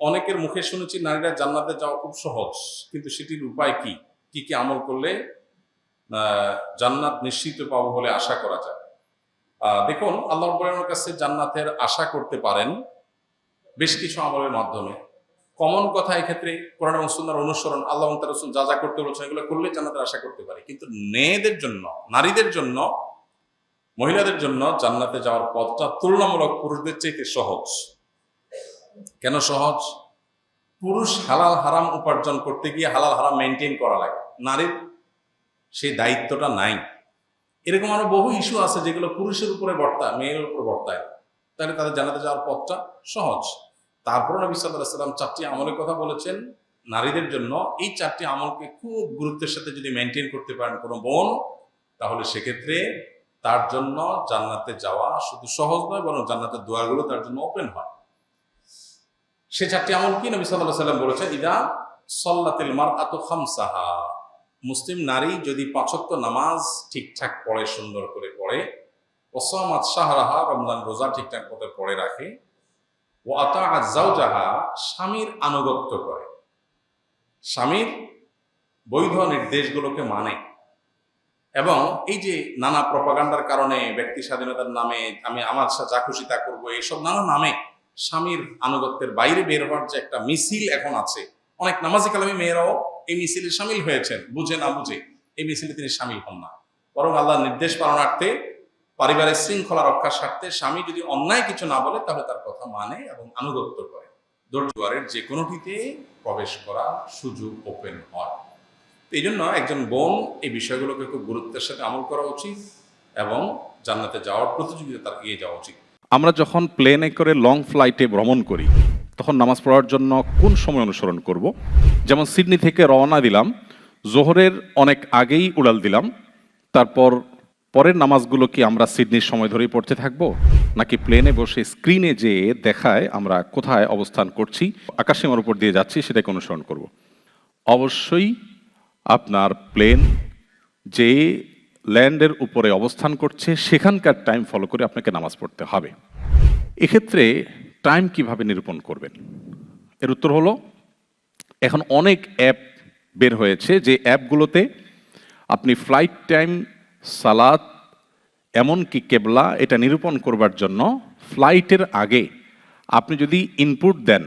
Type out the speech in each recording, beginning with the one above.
অনেকের মুখে শুনেছি নারীরা জান্নাতে যাওয়া খুব সহজ, কিন্তু সেটির উপায় কি কি কি আমল করলে জান্নাত নিশ্চিত পাবো বলে আশা করা যায়? দেখুন, আল্লাহ রাব্বুল আলামিনের কাছে জান্নাতের আশা করতে পারেন বেশ কিছু আমলের মাধ্যমে। কমন কথা এক্ষেত্রে কোরআন এবং সুন্নাহর অনুসরণ, আল্লাহ এবং তার রাসূল যা যা করতে বলেছেন এগুলো করলে জান্নাতের আশা করতে পারি। কিন্তু মেয়েদের জন্য, নারীদের জন্য, মহিলাদের জন্য জান্নাতে যাওয়ার পথটা তুলনামূলক পুরুষদের চাইতে সহজ। কেন সহজ? পুরুষ হালাল হারাম উপার্জন করতে গিয়ে হালাল হারাম মেনটেন করা লাগে, নারীর সেই দায়িত্বটা নাই। এরকম আরো বহু ইস্যু আছে যেগুলো পুরুষের উপরে বর্তায়, মেয়ের উপরে বর্তায়, তাহলে তাদের জান্নাতে যাওয়ার পথটা সহজ। তারপর নবী সাল্লাল্লাহু আলাইহি ওয়াসাল্লাম 4টি আমলের কথা বলেছেন নারীদের জন্য। এই 4টি আমলকে খুব গুরুত্বের সাথে যদি মেনটেন করতে পারেন কোনো বোন, তাহলে সেক্ষেত্রে তার জন্য জান্নাতে যাওয়া শুধু সহজ নয়, বরং জান্নাতের দুয়ারগুলো তার জন্য ওপেন হয়। সে 4টি আমল কি? নবী সাল্লাল্লাহু আলাইহি ওয়াসাল্লাম বলেছেন, ইদা সাল্লাতিল মারআতু খামসাহা, মুসলিম নারী যদি 5 ওয়াক্ত নামাজ ঠিকঠাক পড়ে, সুন্দর করে পড়ে, ওয়াসামাত শাহরাহা, রমজান রোজা ঠিকঠাক মতো পড়ে রাখে, ও আতাআত যাওজাহা, স্বামীর আনুগত্য করে, স্বামীর বৈধ নির্দেশগুলোকে মানে, এবং এই যে নানা প্রপাগান্ডার কারণে ব্যক্তি স্বাধীনতার নামে আমি আমার সাথে যা খুশি তা করবো, এইসব নানা নামে স্বামীর আনুগত্যের বাইরে বের হওয়ার যে একটা মিছিল এখন আছে, অনেক নামাজি কালামী মেয়েরাও এই মিছিলে সামিল হয়েছেন, বুঝে না বুঝে এই মিছিলে তিনি সামিল হন না, বরং আল্লাহর নির্দেশ পালনার্থে, পারিবারিক শৃঙ্খলা রক্ষার স্বার্থে স্বামী যদি অন্যায় কিছু না বলে তাহলে তার কথা মানে এবং আনুগত্য করে। দুয়ারের যে কোনোটিতে প্রবেশ করার সুযোগ ওপেন হয়। এই জন্য একজন বোন এই বিষয়গুলোকে খুব গুরুত্বের সাথে আমল করা উচিত এবং জান্নাতে যাওয়ার প্রতিযোগিতা তার এগিয়ে যাওয়া উচিত। আমরা যখন প্লেনে করে লং ফ্লাইটে ভ্রমণ করি তখন নামাজ পড়ার জন্য কোন সময় অনুসরণ করব? যেমন সিডনি থেকে রওনা দিলাম, জোহরের অনেক আগেই উড়াল দিলাম, তারপর পরের নামাজগুলো কি আমরা সিডনির সময় ধরেই পড়তে থাকবো, নাকি প্লেনে বসে স্ক্রিনে যে দেখায় আমরা কোথায় অবস্থান করছি, আকাশসীমার উপর দিয়ে যাচ্ছি, সেটাকে অনুসরণ করব? অবশ্যই আপনার প্লেন যে ল্যান্ডের উপরে অবস্থান করছে সেখানকার টাইম ফলো করে আপনাকে নামাজ পড়তে হবে। এক্ষেত্রে টাইম কিভাবে নিরূপণ করবেন? এর উত্তর হলো, এখন অনেক অ্যাপ বের হয়েছে যে অ্যাপগুলোতে আপনি ফ্লাইট টাইম, সালাত, এমনকি কেবলা এটা নিরূপণ করবার জন্য ফ্লাইটের আগে আপনি যদি ইনপুট দেন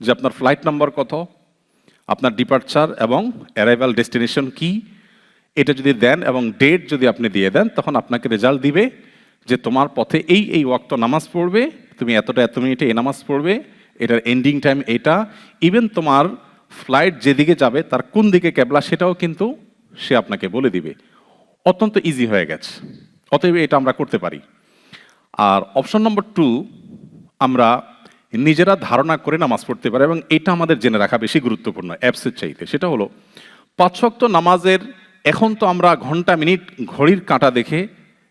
যে আপনার ফ্লাইট নাম্বার কত, আপনার ডিপার্চার এবং অ্যারাইভাল ডেস্টিনেশন কি, এটা যদি দেন এবং ডেট যদি আপনি দিয়ে দেন, তখন আপনাকে রেজাল্ট দিবে যে তোমার পথে এই এই ওয়াক্ত নামাজ পড়বে, তুমি এতটা এত মিনিটে এই নামাজ পড়বে, এটার এন্ডিং টাইম এটা, ইভেন তোমার ফ্লাইট যেদিকে যাবে তার কোন দিকে কেবলা সেটাও কিন্তু সে আপনাকে বলে দিবে। অত্যন্ত ইজি হয়ে গেছে, অতএব এটা আমরা করতে পারি। আর অপশন নম্বর 2, আমরা নিজেরা ধারণা করে নামাজ পড়তে পারি, এবং এটা আমাদের জেনে রাখা বেশি গুরুত্বপূর্ণ অ্যাপসের চাইতে। সেটা হলো 5 ওয়াক্ত নামাজের, এখন তো আমরা ঘন্টা মিনিট ঘড়ির কাঁটা দেখে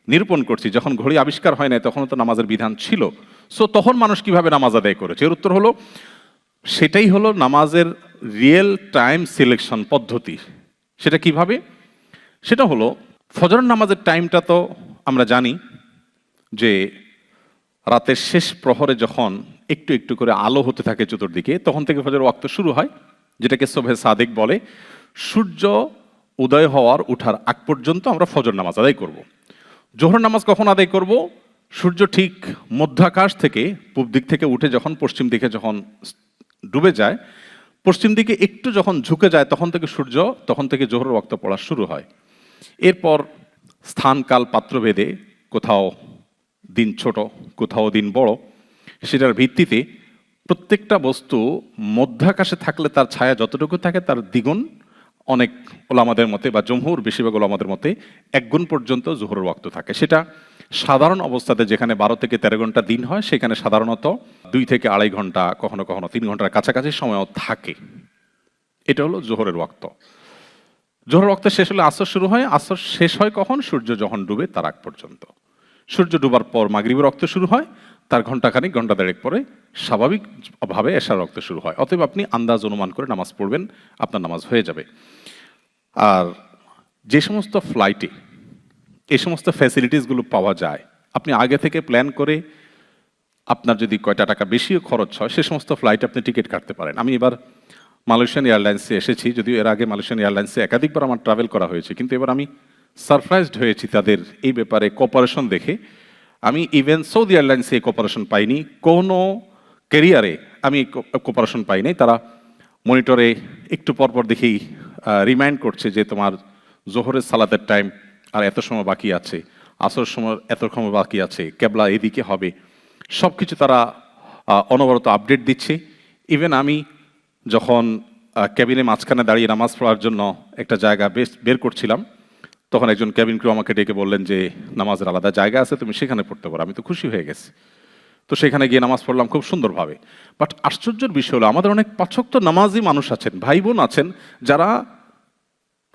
নিরূপণ করছি, যখন ঘড়ি আবিষ্কার হয় না তখন তো নামাজের বিধান ছিল। সো তখন মানুষ কিভাবে নামাজ আদায় করেছে? এর উত্তর হলো, সেটাই হলো নামাজের রিয়েল টাইম সিলেকশন পদ্ধতি। সেটা কিভাবে? সেটা হলো, ফজর নামাজের টাইমটা তো আমরা জানি যে রাতের শেষ প্রহরে যখন একটু একটু করে আলো হতে থাকে চতুর্দিকে, তখন থেকে ফজর ওয়াক্ত শুরু হয়, যেটাকে সুবহে সাদিক বলে। সূর্য উদয় হওয়ার উঠার আগ পর্যন্ত আমরা ফজর নামাজ আদায় করব। জোহর নামাজ কখন আদায় করব? সূর্য ঠিক মধ্যাকাশ থেকে পূব দিক থেকে উঠে যখন পশ্চিম দিকে যখন ডুবে যায়, পশ্চিম দিকে একটু যখন ঝুঁকে যায়, তখন থেকে জোহরের ওয়াক্ত পড়া শুরু হয়। এরপর স্থানকাল পাত্রভেদে কোথাও দিন ছোট, কোথাও দিন বড়, সেটার ভিত্তিতে প্রত্যেকটা বস্তু মধ্যাকাশে থাকলে তার ছায়া যতটুকু থাকে তার দ্বিগুণ, অনেক ওলামাদের মতে বা জমহুর বেশিরভাগ ওলামাদের মতে 1 গুণ পর্যন্ত জোহরের ওয়াক্ত থাকে। সেটা সাধারণ অবস্থাতে যেখানে 12 থেকে 13 ঘন্টা দিন হয়, সেখানে সাধারণত 2 থেকে 2.5 ঘন্টা, কখনো কখনো 3 ঘন্টার কাছাকাছি সময়ও থাকে। এটা হলো জোহরের ওয়াক্ত। জোহরের ওয়াক্ত শেষ হলে আসর শুরু হয়। আসর শেষ হয় কখন? সূর্য যখন ডুবে তার আগ পর্যন্ত। সূর্য ডুবার পর মাগরিবের ওয়াক্ত শুরু হয়, তার ঘন্টাখানিক ঘন্টা দেড়েক পরে স্বাভাবিকভাবে এশার ওয়াক্ত শুরু হয়। অতএব আপনি আন্দাজ অনুমান করে নামাজ পড়বেন, আপনার নামাজ হয়ে যাবে। আর যে সমস্ত ফ্লাইটে এই সমস্ত ফ্যাসিলিটিসগুলো পাওয়া যায়, আপনি আগে থেকে প্ল্যান করে আপনার যদি কয়টা টাকা বেশিও খরচ হয় সে সমস্ত ফ্লাইট আপনি টিকিট কাটতে পারেন। আমি এবার মালয়েশিয়ান এয়ারলাইন্সে এসেছি, যদিও এর আগে মালয়েশিয়ান এয়ারলাইন্সে একাধিকবার আমার ট্রাভেল করা হয়েছে, কিন্তু এবার আমি সারপ্রাইজড হয়েছি তাদের এই ব্যাপারে কোঅপারেশন দেখে। আমি ইভেন সৌদি এয়ারলাইন্সে এই কোঅপারেশন পাইনি, কোনো ক্যারিয়ারে আমি কোঅপারেশন পাইনি। তারা মনিটরে একটু পরপর দেখেই রিমাইন্ড করছে যে তোমার জোহরের সালাতের টাইম আর এত সময় বাকি আছে, আসর সময় এত সময় বাকি আছে, কেবলা এদিকে হবে, সব কিছু তারা অনবরত আপডেট দিচ্ছে। ইভেন আমি যখন ক্যাবিনে মাঝখানে দাঁড়িয়ে নামাজ পড়ার জন্য একটা জায়গা বের করছিলাম, তখন একজন ক্যাবিন ক্রু আমাকে ডেকে বললেন যে নামাজের আলাদা জায়গা আছে, তুমি সেখানে পড়তে পারো। আমি তো খুশি হয়ে গেছি, তো সেখানে গিয়ে নামাজ পড়লাম খুব সুন্দরভাবে। বাট আশ্চর্যের বিষয় হলো আমাদের অনেক পাঁচওয়াক্ত নামাজি মানুষ আছেন, ভাই বোন আছেন, যারা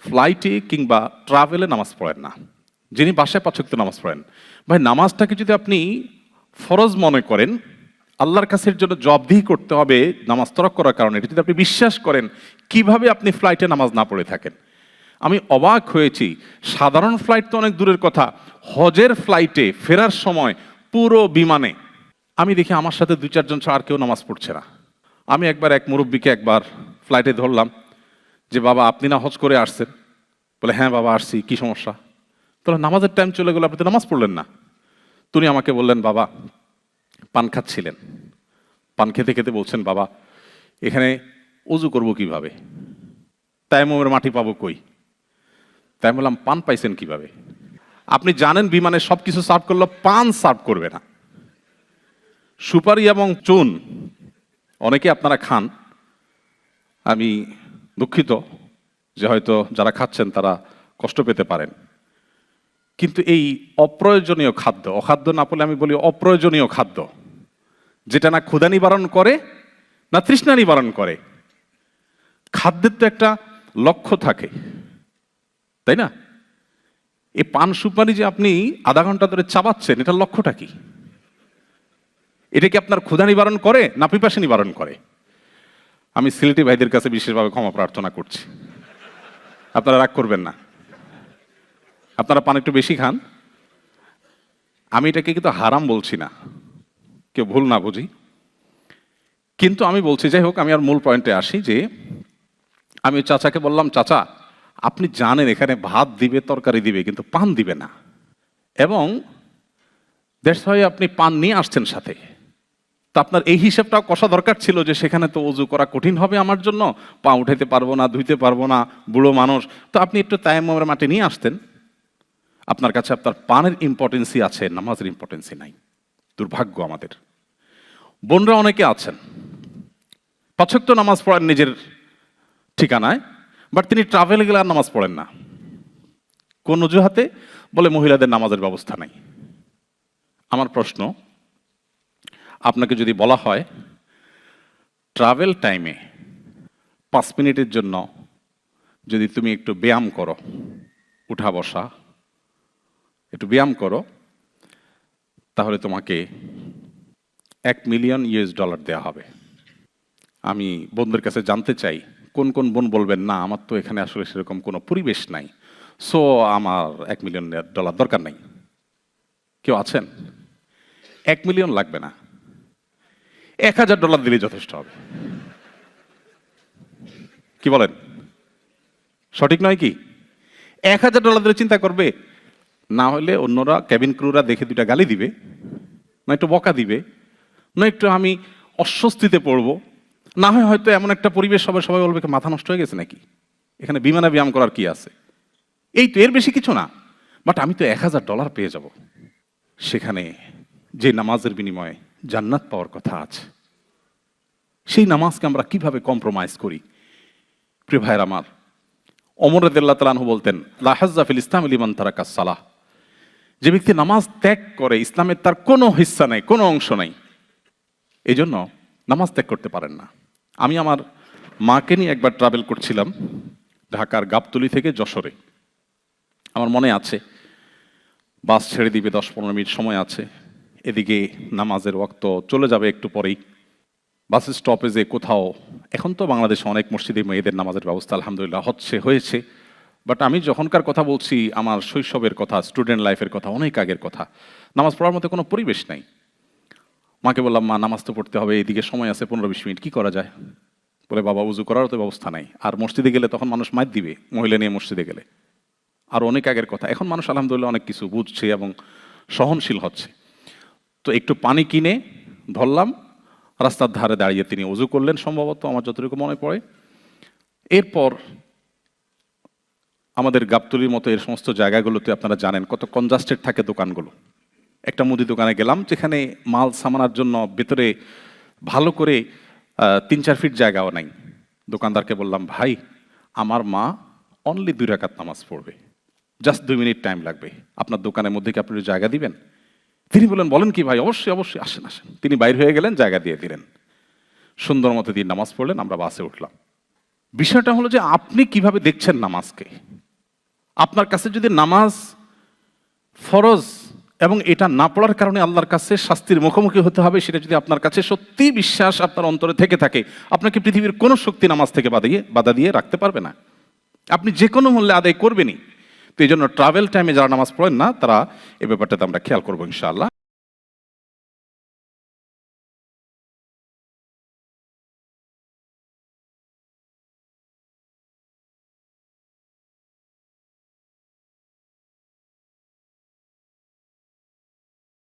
ফ্লাইটে কিংবা ট্রাভেলে নামাজ পড়েন না, যিনি বাসায় পাঁচওয়াক্ত নামাজ পড়েন। ভাই, নামাজটাকে যদি আপনি ফরজ মনে করেন, আল্লাহর কাছের জন্য জবাবদিহি করতে হবে নামাজ তরক করার কারণে, এটা যদি আপনি বিশ্বাস করেন, কিভাবে আপনি ফ্লাইটে নামাজ না পড়ে থাকেন? আমি অবাক হয়েছি। সাধারণ ফ্লাইট তো অনেক দূরের কথা, হজের ফ্লাইটে ফেরার সময় পুরো বিমানে আমি দেখি আমার সাথে 2-4 জন ছাড়া আর কেউ নামাজ পড়ছে না। আমি একবার এক মুরব্বীকে একবার ফ্লাইটে ধরলাম যে বাবা আপনি না হজ করে আসছেন? বলে হ্যাঁ বাবা আসছি, কি সমস্যা? তাহলে নামাজের টাইম চলে গেল, আপনি তো নামাজ পড়লেন না। তিনি আমাকে বললেন বাবা পান খাচ্ছিলেন, পান খেতে খেতে বলছেন বাবা এখানে উজু করব কিভাবে, তায়াম্মুমের মাটি পাবো কই? তাই আমি বললাম পান পাইছেন কিভাবে? আপনি জানেন বিমানে সব কিছু সার্ভ করলো, পান সার্ভ করবে না। সুপারি এবং চুন অনেকে আপনারা খান, আমি দুঃখিত যে হয়তো যারা খাচ্ছেন তারা কষ্ট পেতে পারেন, কিন্তু এই অপ্রয়োজনীয় খাদ্য, অখাদ্য না বলে আমি বলি অপ্রয়োজনীয় খাদ্য, যেটা না ক্ষুধা নিবারণ করে না তৃষ্ণা নিবারণ করে। খাদ্যের তো একটা লক্ষ্য থাকে, তাই না? এই পান সুপারি যে আপনি আধা ঘন্টা ধরে চাবাচ্ছেন, এটার লক্ষ্যটা কি? এটা কি আপনার ক্ষুধা নিবারণ করে না পিপাসা নিবারণ করে? আমি সিলেটি ভাইদের কাছে বিশেষভাবে ক্ষমা প্রার্থনা করছি, আপনারা রাগ করবেন না, আপনারা পান একটু বেশি খান। আমি এটাকে কিন্তু হারাম বলছি না, কেউ ভুল না বুঝি, কিন্তু আমি বলছি, যাই হোক আমি আর মূল পয়েন্টে আসি, যে আমি চাচাকে বললাম চাচা আপনি জানেন এখানে ভাত দিবে, তরকারি দিবে, কিন্তু পান দিবে না, এবং দ্যাটস হোয়াই আপনি পান নিয়ে আসছেন সাথে। তা আপনার এই হিসাবটাও কষা দরকার ছিল যে সেখানে তো ওযু করা কঠিন হবে আমার জন্য, পা উঠাইতে পারবো না, ধুইতে পারবো না, বুড়ো মানুষ, তো আপনি একটু তায়াম্মুমের মাটি নিয়ে আসতেন। আপনার কাছে আপনার পানের ইম্পর্টেন্সই আছে, নামাজের ইম্পর্টেন্সি নাই। দুর্ভাগ্য আমাদের। বোনরা অনেকে আছেন 5 ওয়াক্ত নামাজ পড়েন নিজের ঠিকানায়, বাট তিনি ট্রাভেলে গেলে আর নামাজ পড়েন না। কোন অজুহাতে? বলে মহিলাদের নামাজের ব্যবস্থা নাই। আমার প্রশ্ন, আপনাকে যদি বলা হয় ট্রাভেল টাইমে 5 মিনিটের জন্য যদি তুমি একটু ব্যায়াম করো, উঠা বসা একটু ব্যায়াম করো, তাহলে তোমাকে $1 মিলিয়ন দেওয়া হবে। আমি বোনদের কাছে জানতে চাই কোন কোন বোন বলবেন না আমার তো এখানে আসলে সেরকম কোনো পরিবেশ নাই, সো আমার $1 মিলিয়ন দরকার নাই। কেউ আছেন? 1 মিলিয়ন লাগবে না, $1000 দিলেই যথেষ্ট হবে। কি বলেন? সঠিক নয় কি? $1000 দিলে চিন্তা করবে, না হলে অন্যরা ক্যাবিন ক্রুরা দেখে 2টা গালি দিবে, না একটু বকা দিবে, না একটু আমি অস্বস্তিতে পড়বো, না হয় হয়তো এমন একটা পরিবেশ হবে সবাই বলবে মাথা নষ্ট হয়ে গেছে নাকি, এখানে বিমানে ব্যায়াম করার কি আছে, এই তো, এর বেশি কিছু না। বাট আমি তো $1000 পেয়ে যাব, সেখানে যে নামাজের বিনিময়ে জান্নাত পাওয়ার কথা আছে, সেই নামাজকে আমরা কিভাবে কম্প্রোমাইজ করি? প্রিয় ভাইয়ের আমার, ওমর রাদিয়াল্লাহু তাআলা আনহু বলতেন লা হাজ্জা ফিল ইসলামি লিমান তারাকাস সালাহ, যে ব্যক্তি নামাজ ত্যাগ করে ইসলামের তার কোনো হিস্সা নাই, কোনো অংশ নাই, এই জন্য নামাজ ত্যাগ করতে পারেন না। আমি আমার মাকে নিয়ে একবার ট্রাভেল করছিলাম ঢাকার গাবতলী থেকে যশোরে। আমার মনে আছে বাস ছেড়ে দিবে, 10-15 মিনিট সময় আছে, এদিকে নামাজের ওয়াক্ত চলে যাবে একটু পরেই। বাস স্টপেজে কোথাও, এখন তো বাংলাদেশে অনেক মসজিদে মেয়েদের নামাজের ব্যবস্থা আলহামদুলিল্লাহ হয়েছে, বাট আমি যখনকার কথা বলছি আমার শৈশবের কথা, স্টুডেন্ট লাইফের কথা, অনেক আগের কথা, নামাজ পড়ার মতো কোনো পরিবেশ নাই। মাকে বললাম, মা নামাজ তো পড়তে হবে, এদিকে সময় আছে 15-20 মিনিট, কি করা যায়? বলে, বাবা উজু করারও তো ব্যবস্থা নাই, আর মসজিদে গেলে তখন মানুষ মাইর দিবে, মহিলা নিয়ে মসজিদে গেলে। আর অনেক আগের কথা, এখন মানুষ আলহামদুলিল্লাহ অনেক কিছু বুঝছে এবং সহনশীল হচ্ছে। তো একটু পানি কিনে ধরলাম, রাস্তার ধারে দাঁড়িয়ে তিনি উজু করলেন সম্ভবত, আমার যতটুকু মনে পড়ে। এরপর আমাদের গাবতলির মতো এর সমস্ত জায়গাগুলোতে আপনারা জানেন কত কনজাস্টেড থাকে দোকানগুলো। একটা মুদি দোকানে গেলাম, যেখানে মাল সামানার জন্য ভেতরে ভালো করে 3-4 ফিট জায়গাও নাই। দোকানদারকে বললাম, ভাই আমার মা অনলি 2 রাকাত নামাজ পড়বে, জাস্ট 2 মিনিট টাইম লাগবে, আপনার দোকানের মধ্যে কি আপনি একটু জায়গা দিবেন? তিনি বললেন, বলেন কি ভাই, অবশ্যই অবশ্যই, আসেন আসেন। তিনি বাইর হয়ে গেলেন, জায়গা দিয়ে দিলেন, সুন্দর মতো দিয়ে নামাজ পড়লেন, আমরা বাসে উঠলাম। বিষয়টা হলো যে আপনি কিভাবে দেখছেন নামাজকে। আপনার কাছে যদি নামাজ ফরজ এবং এটা না পড়ার কারণে আল্লাহর কাছে শাস্তির মুখোমুখি হতে হবে, সেটা যদি আপনার কাছে সত্যি বিশ্বাস আপনার অন্তরে থেকে থাকে, আপনাকে পৃথিবীর কোনো শক্তি নামাজ থেকে বাধা দিয়ে রাখতে পারবে না। আপনি যে কোনো মূল্যে আদায় করবেনই। তো এই জন্য ট্রাভেল টাইমে যারা নামাজ পড়েন না, তারা এই ব্যাপারটাতে আমরা খেয়াল করবো ইনশাআল্লাহ।